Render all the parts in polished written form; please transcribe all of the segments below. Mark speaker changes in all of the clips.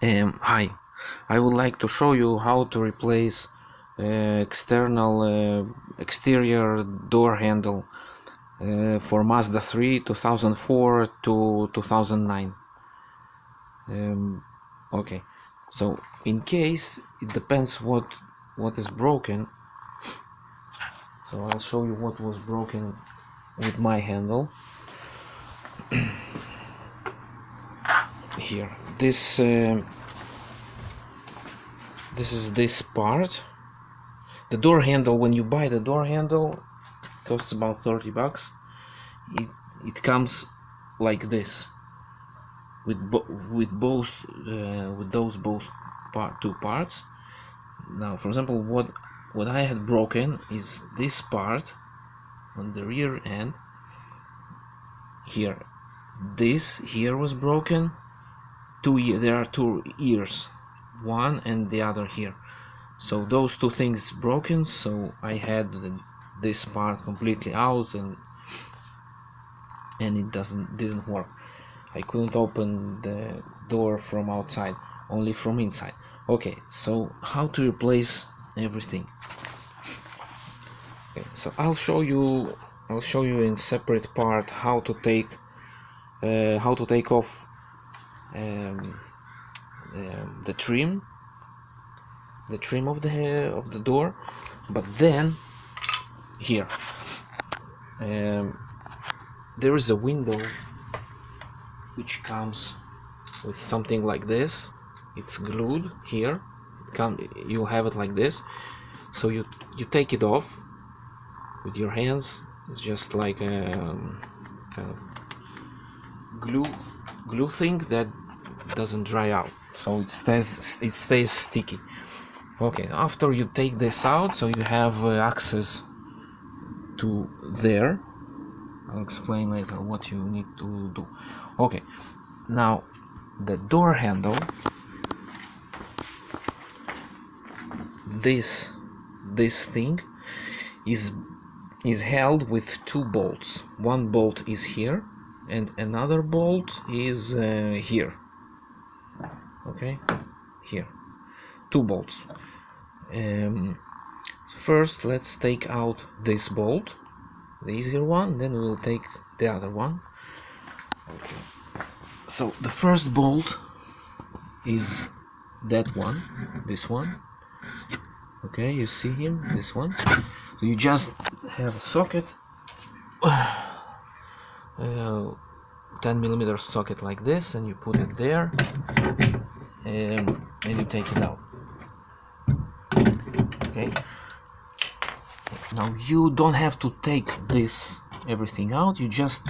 Speaker 1: Hi, I would like to show you how to replace exterior door handle for Mazda 3 2004 to 2009. Okay, so in case it depends what is broken, so I'll show you what was broken with my handle. Here, this is this part. The door handle, when you buy the door handle, costs about 30 bucks. It comes like this with those two parts. Now, for example, what I had broken is this part on the rear end. Here, this here was broken. There are two ears, one and the other here. So those two things broken. So I had this part completely out, and it didn't work. I couldn't open the door from outside, only from inside. Okay, so how to replace everything? Okay, so I'll show you in separate part how to take off the trim of the door. But then here there is a window which comes with something like this. It's glued here. You have it like this. So you take it off with your hands. It's just like a kind of glue thing that doesn't dry out, so it stays sticky. Okay, after you take this out, so you have access to there. I'll explain later what you need to do. Okay, now the door handle, this thing is held with two bolts. One bolt is here and another bolt is here. Okay, here, two bolts. First, let's take out this bolt, the easier one, then we'll take the other one. Okay, so the first bolt is that one, this one. Okay, you see him, this one. So you just have a socket, 10mm socket like this, and you put it there, and you take it out. Okay, now you don't have to take everything out. You just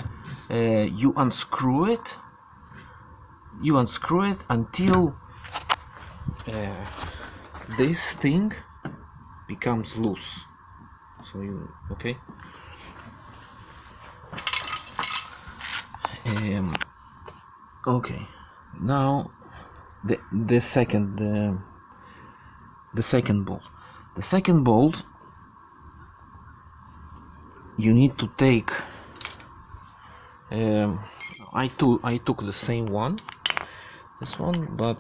Speaker 1: you unscrew it until this thing becomes loose. So okay, okay, now the second bolt. The second bolt, you need to take. I took the same one, this one, but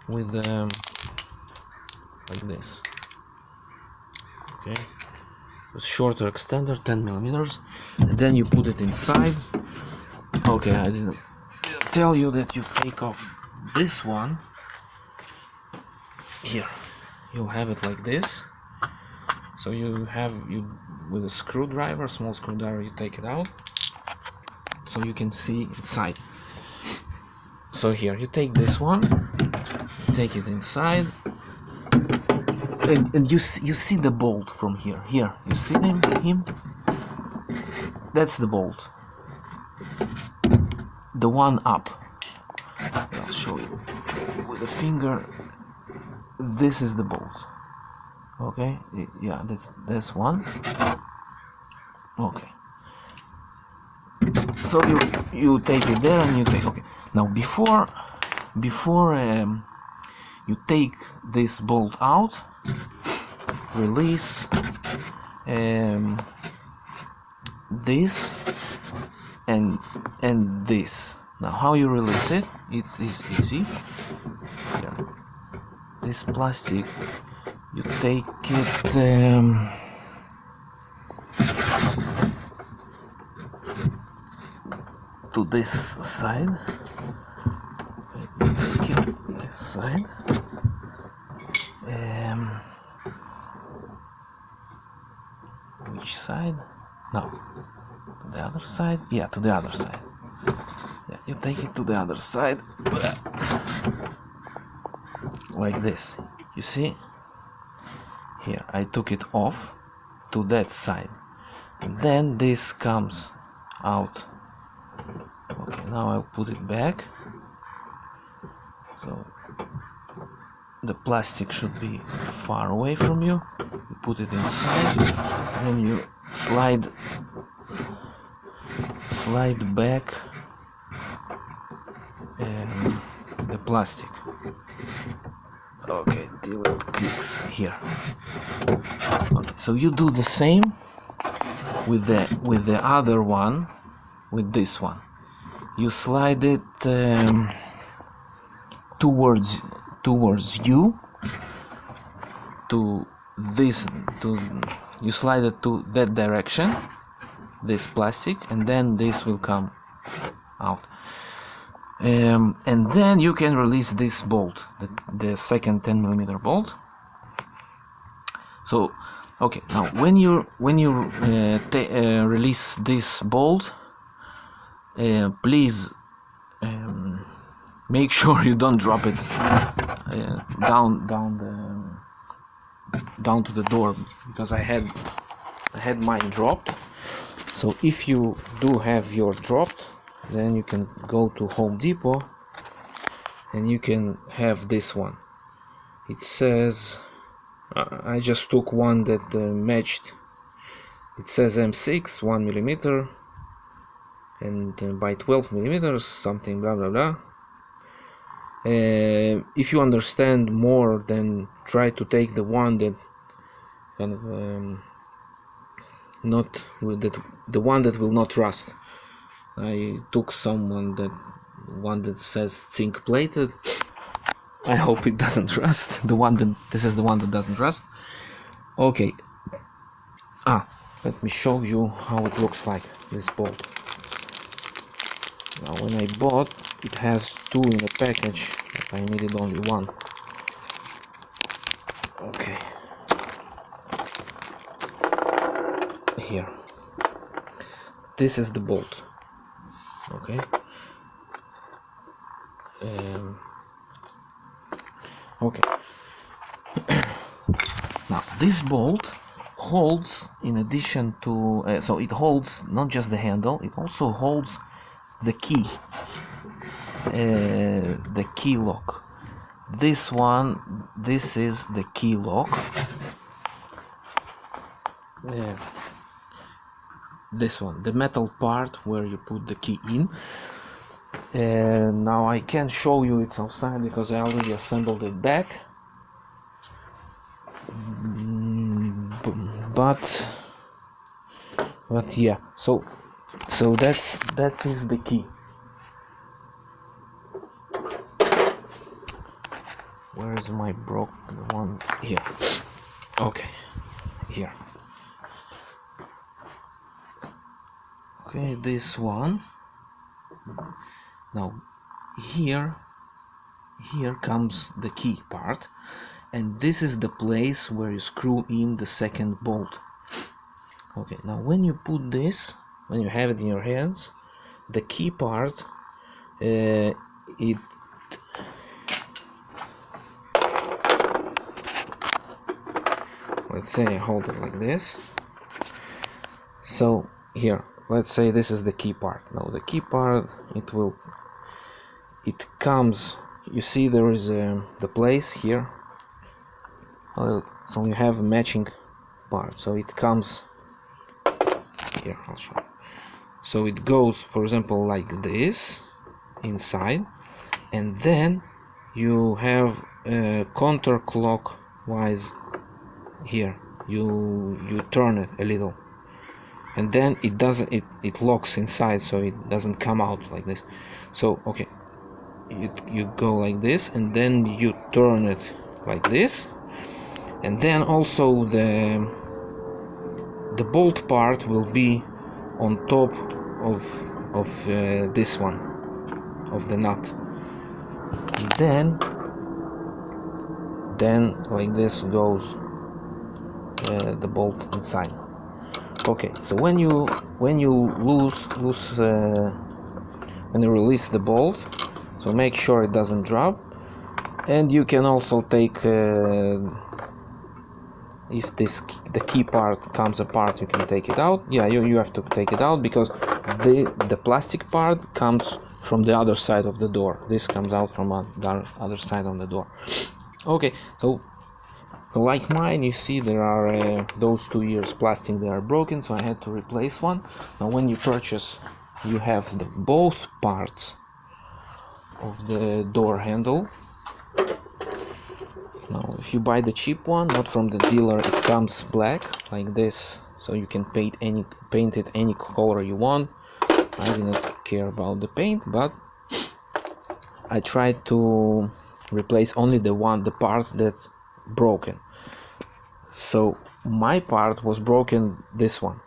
Speaker 1: with like this. Okay, with shorter extender, 10mm, and then you put it inside. Okay, I didn't tell you that you take off this one. Here, you'll have it like this. So you with a screwdriver, small screwdriver, you take it out so you can see inside. So here, you take this one, take it inside, and you see the bolt from here. Here, you see him? That's the bolt. The one up. I'll show you with a finger. This is the bolt. Okay, yeah, that's one. Okay, so you take it there, and you take. Okay, now before you take this bolt out, release this and this. Now how you release it? It's easy. Here. This plastic, you take it to this side. Take it this side. Which side? No, to the other side. Yeah, to the other side. Yeah, you take it to the other side, like this. You see? Here, I took it off to that side. And then this comes out. Okay, now I'll put it back. So the plastic should be far away from you. You put it inside, then you slide back the plastic. Okay, till it clicks here. Okay, so you do the same with the other one, with this one. You slide it towards you, to this, you slide it to that direction, this plastic, and then this will come out. And then you can release this bolt, the second 10mm bolt. So okay, now when you release this bolt, please make sure you don't drop it down to the door, because I had mine dropped. So if you do have yours dropped, then you can go to Home Depot and you can have this one. It says, I just took one that matched. It says M6 1mm and by 12mm, something blah blah blah. If you understand more, then try to take the one that kind of not with the one that will not rust. I took one that says zinc plated. I hope it doesn't rust. This is the one that doesn't rust. Okay. Let me show you how it looks like, this bolt. Now when I bought, it has two in a package, but I needed only one. Okay. Here. This is the bolt. Okay. Okay. Now this bolt holds, in addition to so it holds not just the handle, it also holds the key, the key lock. This is the key lock. This one, the metal part where you put the key in. Now I can't show you it's outside because I already assembled it back. But yeah, so that is the key. Where is my broken one? Here. Okay, here. Okay, this one. Now here comes the key part, and this is the place where you screw in the second bolt. Okay, now when you put this, when you have it in your hands, the key part, let's say I hold it like this. So here, let's say this is the key part. Now the key part, it comes, you see there is the place here. So you have a matching part, so it comes here. I'll show you. So it goes, for example, like this inside, and then you have counterclockwise here. You turn it a little, and then it locks inside, so it doesn't come out like this. So okay, you go like this, and then you turn it like this, and then also the bolt part will be on top of this one, of the nut. And then like this goes the bolt inside. Okay, so when you when you release the bolt, so make sure it doesn't drop. And you can also take if the key part comes apart, you can take it out. Yeah, you have to take it out because the plastic part comes from the other side of the door. This comes out from the other side of the door. Okay, so like mine, you see there are those 2 years plastic, they are broken, so I had to replace one. Now when you purchase, you have both parts of the door handle. Now if you buy the cheap one, not from the dealer, it comes black like this, so you can paint it any color you want. I didn't care about the paint, but I tried to replace only the part that's broken. So my part was broken, this one,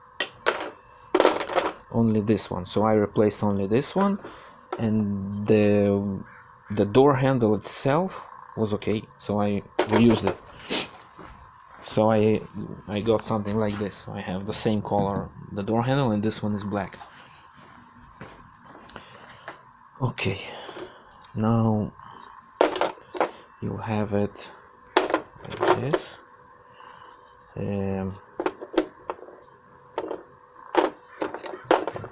Speaker 1: only this one, so I replaced only this one, and the door handle itself was okay, so I reused it. So I got something like this. I have the same color, the door handle, and this one is black. Okay, now you'll have it like this.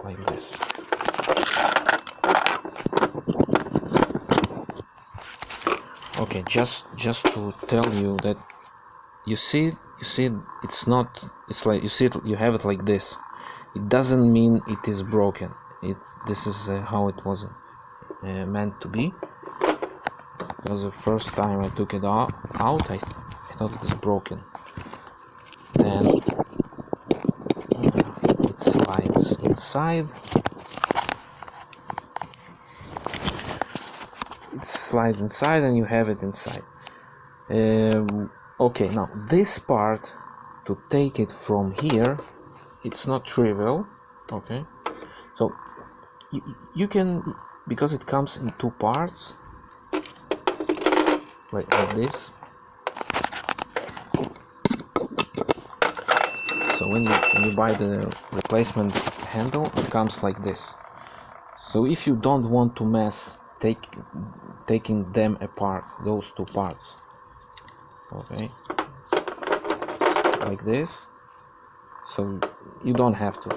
Speaker 1: Like this. Okay, just to tell you that you see it's not, it's like you see it, you have it like this. It doesn't mean it is broken. This is how it was meant to be. Because the first time I took it out, I thought it was broken. Then it slides inside. It slides inside, and you have it inside. Okay, now this part, to take it from here, it's not trivial. Okay, so you can, because it comes in two parts, like this. So when you buy the replacement handle, it comes like this. So if you don't want to mess taking them apart, those two parts, okay, like this, so you don't have to,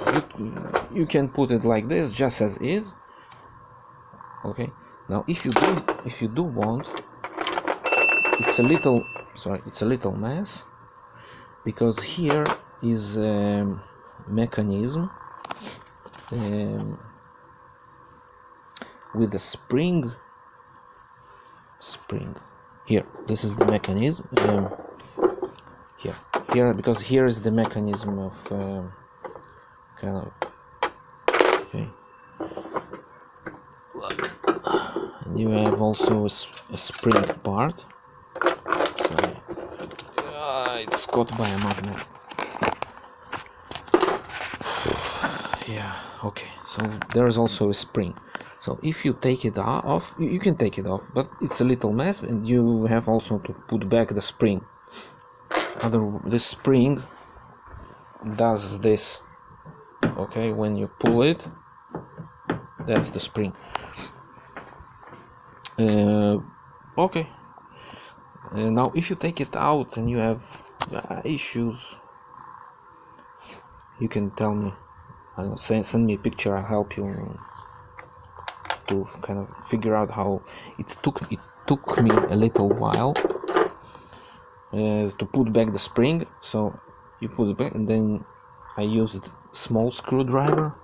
Speaker 1: you can put it like this, just as is. Okay, now if you do want, it's a little mess, because here is a mechanism with a spring here. This is the mechanism here, because here is the mechanism of kind of, okay, and you have also a spring part. Sorry. It's caught by a magnet. Yeah, okay, so there is also a spring. So if you take it off, you can take it off, but it's a little mess, and you have also to put back the spring. This spring does this, okay, when you pull it, that's the spring. Okay, now if you take it out and you have issues, you can tell me, send me a picture, I'll help you to kind of figure out how it took me a little while to put back the spring. So you put it back, and then I used small screwdriver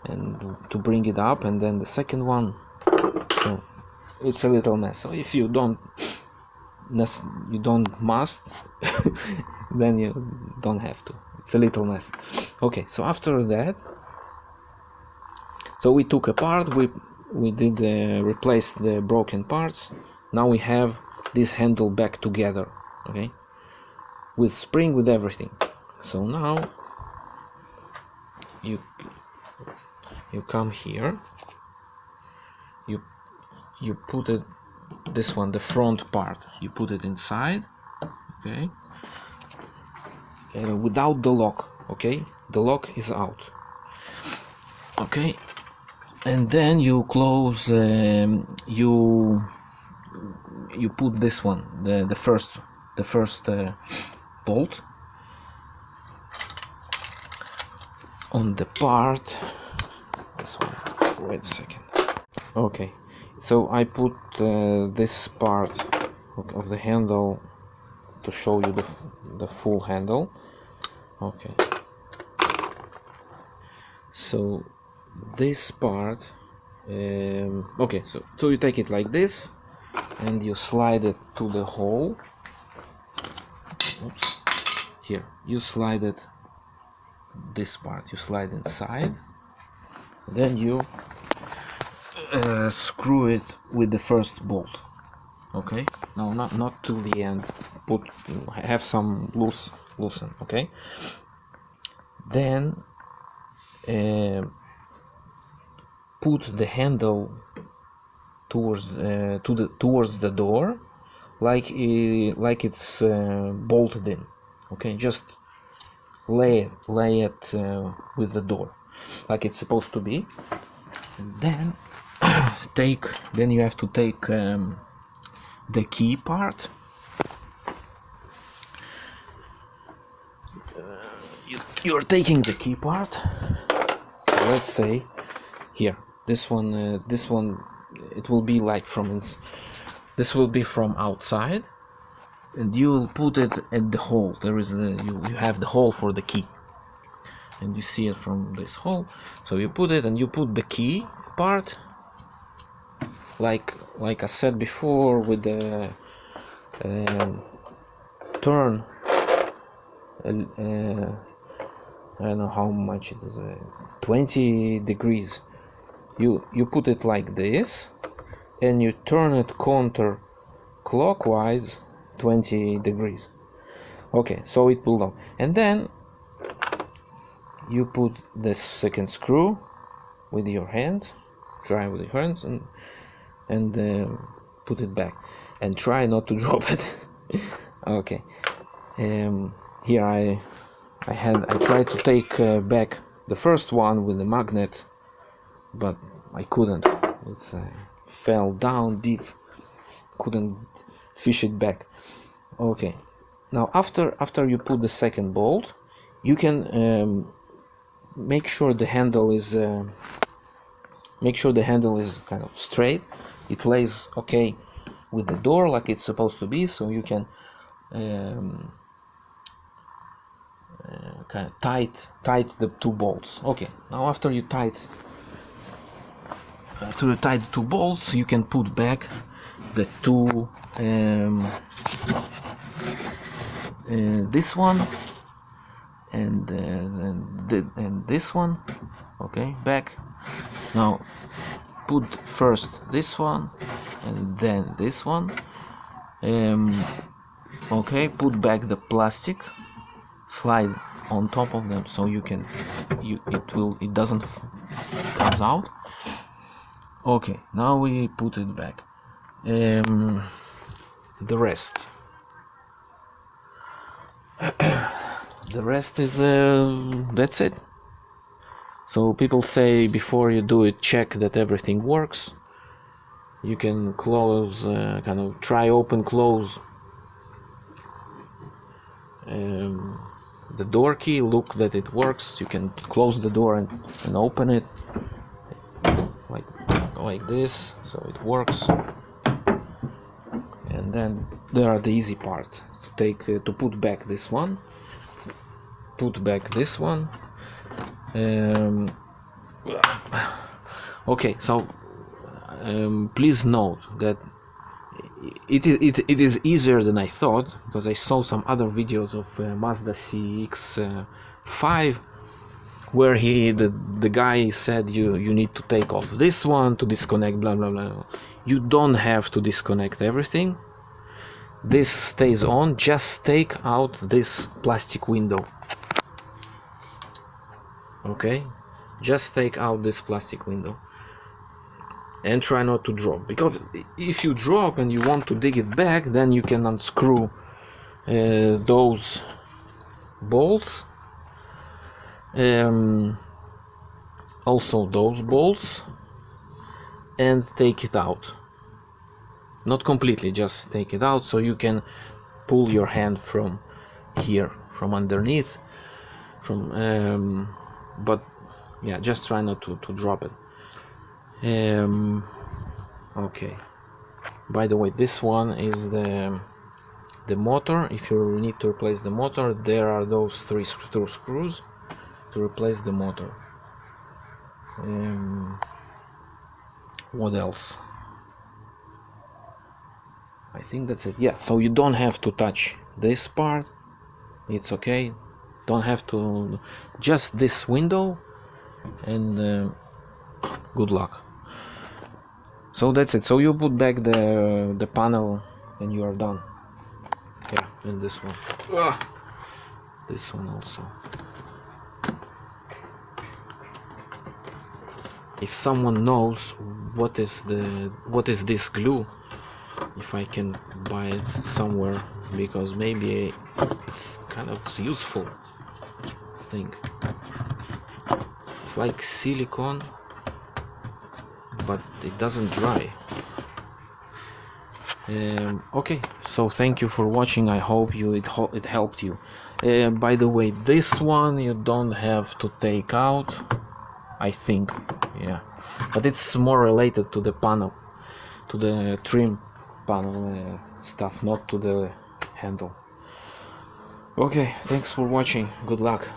Speaker 1: and to bring it up, and then the second one. So it's a little mess. So if you don't must then you don't have to. It's a little mess. Okay, so after that, so we took apart, replace the broken parts. Now we have this handle back together, okay, with spring, with everything. So now you come here, you put it, this one, the front part, you put it inside, okay, without the lock, okay, the lock is out, okay, and then you close, you put this one, the first bolt on the part, this one, wait a second, okay, so I put this part of the handle to show you the full handle, okay, so this part, okay, so you take it like this and you slide it to the hole. Oops. Here you slide it, this part you slide inside, then you screw it with the first bolt, okay, no, not to the end, have some loosen, okay, then put the handle towards the door, like it's bolted in, okay, just lay it with the door like it's supposed to be, and then then you have to take the key part, you're taking the key part, let's say here, this one it will be like this will be from outside, and you'll put it at the hole. There is you have the hole for the key, and you see it from this hole, so you put it, and you put the key part like I said before, with the turn, I don't know how much it is, 20 degrees. You put it like this, and you turn it counter clockwise 20 degrees, okay, so it will lock, and then you put the second screw with your hands, try with your hands, and put it back, and try not to drop it. Okay, here I tried to take back the first one with the magnet, but I couldn't, it fell down deep, couldn't fish it back. Okay, now after you put the second bolt, you can make sure the handle is kind of straight, it lays okay with the door like it's supposed to be, so you can kind of tight the two bolts. Okay, now after you tight the two bolts, you can put back the two, this one and this one, okay, back. Now put first this one and then this one, okay, put back the plastic, slide on top of them, so it doesn't comes out. Okay, now we put it back. The rest is that's it. So people say before you do it, check that everything works. You can close, kind of try open close the door key, look that it works. You can close the door and open it like this, so it works. And then there are the easy part, to put back this one, put back this one. Okay, so please note that it is easier than I thought, because I saw some other videos of Mazda CX-5 where the guy said you need to take off this one to disconnect blah blah blah. You don't have to disconnect everything. This stays on. Just take out this plastic window. Okay, just take out this plastic window and try not to drop, because if you drop and you want to dig it back, then you can unscrew those bolts, also those bolts, and take it out. Not completely, just take it out, so you can pull your hand from here, from underneath, from but yeah, just try not to drop it. Okay, by the way, this one is the motor. If you need to replace the motor, there are those three screws to replace the motor. What else? I think that's it. Yeah, so you don't have to touch this part, it's okay. Don't have to, just this window, and good luck. So that's it. So you put back the panel and you are done. Yeah, and this one. This one also. If someone knows what is this glue, if I can buy it somewhere, because maybe it's kind of useful thing. It's like silicone, but it doesn't dry. Okay, so thank you for watching. I hope it helped you. By the way, this one you don't have to take out, I think. Yeah, but it's more related to the panel, to the trim panel stuff, not to the handle. Okay, thanks for watching. Good luck.